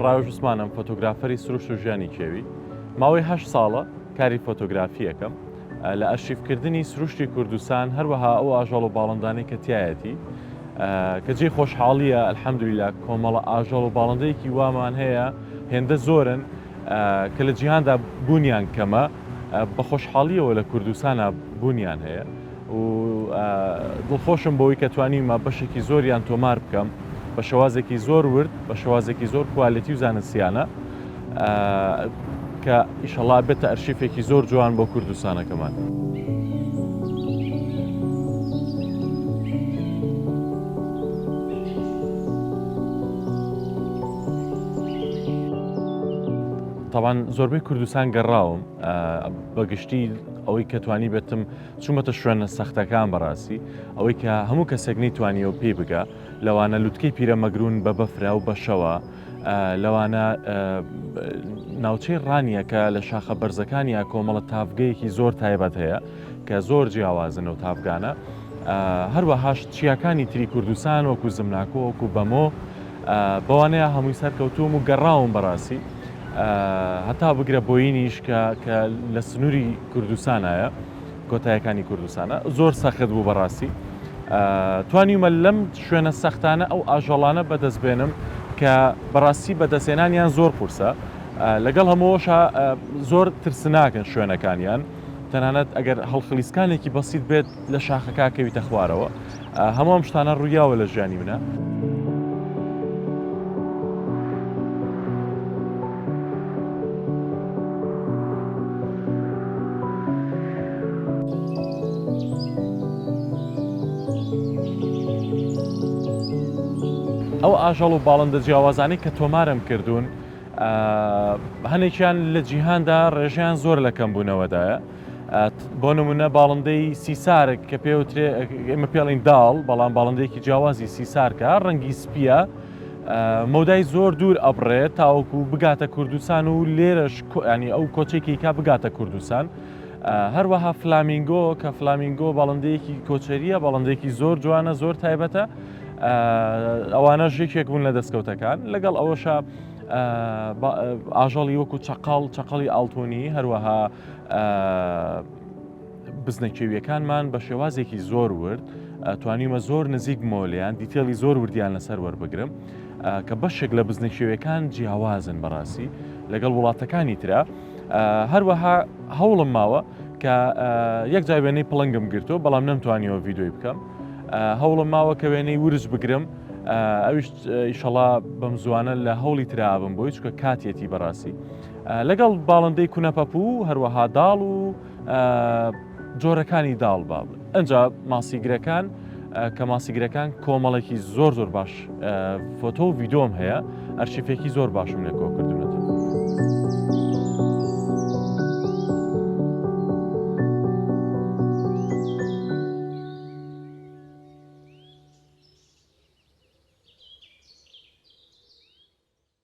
ڕاوژ عوسمانم فۆتۆگرافەری سروشت و ژیانی کێوی ماوەی 8 ساڵە کاری فۆتۆگرافیەکەم لە ئەرشیفکردنی سروشتی کوردستان هەروەها ئەو ئاژەڵ و باڵندانەی کە تایەتی کە جێی خۆشحاڵیە ئەلحەمدولیلا کۆمەڵە ئاژەڵ و باڵندەیەکی وامان هەیە هێندە زۆرن کە لە جیهاندا بوونیان کەمە بە خۆشحاڵیەوە لە کوردستانە بوونیان هەیە و دڵخۆشم بەوەی کە توانیمە بەشێکی زۆریان تۆمار بکەم بە شێوازێکی زۆر ورد بە شێوازێکی زۆر کوالیتی و زانستیانە کە ئیشەڵا بێتە ئەرشیفێکی زۆر جوان بۆ کوردستانەکەمان. طبعاً زۆربەی کوردستان گەڕاوم بەگشتی ئەوەی کە توانی بێتم چوومەتە شوێنە سەختەکان بەڕاستی ئەوەی کە هەموو کەسێک نەیتوانیەوە پێی بگە لەوانە لوتکەی پیرەمەگرون بە بەفرا و بەشەوە لەوانە ناوچەی ڕانیە کە لە شاخە بەرزەکانیە کۆمەڵە تافگەیەکی زۆر تایبەت هەیە کە زۆر جیاوازن و تافگانە هەروەهاش چیاکانی تری کوردستان وەکو زمناکۆ وەکو بەمۆ بەوانەیە هەمووی سەرکەوتوم و گەڕاوم بەڕاستی هەتا بگرە بۆینیش کە لە سنووری کوردستانایە کۆتایەکانی کوردستانە زۆر سەخت بوو بەڕاستی توانیمە لەم شوێنە سەختانە ئەو ئاژەڵانە بەدەست بێنم کە بەڕاستی بەدەستێنانیان زۆر قورسە لەگەڵ هەمووەشە زۆر ترسناکەن شوێنەکانیان تەنانەت ئەگەر هەڵخلیسکانێکی بەسیت بێت لە شاخەکە کەویتە خوارەوە هەموو ئەم شتانە ڕوویاوە لە ژیانی منە. ئەو ئاژەڵ و باڵندە جیاوازانەی کە تۆمارم کردوون هەنێکیان لە جیهاندا ڕێژیان زۆر لە کەمبوونەوەدایە بۆ نمونە باڵندەی سیسارێک کە پێوترێ ئێمە پێڵین داڵ بەڵام باڵندەیەکی جیاوازی سیسارکە ڕەنگی سپیە مەودای زۆر دوور ئەبڕێت تاوەکو بگاتە کوردستان و لێرەش ینی ئەو کۆچێکی کا بگاتە کوردستان هەروەها فلامینگۆ کە فلامینگۆ باڵندەیەکی کۆچەریە باڵندەیەکی زۆر جوانە زۆر تایبەتە ئەوانە ژێکێک بوون لە دەستکەوتەکان لەگەڵ ئەوەشە ئاژەڵی وەکو چەقەڵی ئاڵتۆنی هەروەها بزنەکێویەکانمان بە شێوازێکی زۆر ورد توانیمە زۆر نزیک مۆلیان دیتێڵی زۆر وردیان لەسەر وەربگرم کە بەشێک لە بزنەکێویەکان جیاوازن بەڕاستی لەگەڵ وڵاتەکانی ترە هەروەها هەوڵم ماوە کە یەک جای وێنەی پڵنگم گرتو بەڵام نەمتوانیەوە ڤیدۆی بکەم هەوڵم ماوە کە وێنەی ورج بگرم ئەویش ئیشەڵا بەم زوانە لە هەوڵی ترابم بۆی چکە کاتێتی بەڕاستی لەگەڵ باڵندەی کونەپەپوو هەروەها داڵ و جۆرەکانی داڵ باب ئەنجا ماسیگرەکان کە ماسیگرەکان کۆمەڵێکی زۆر باش فۆتۆ و ڤیدۆم هەیە ئەرشیفێکی زۆر باشم لێ کۆ کردوونەتە.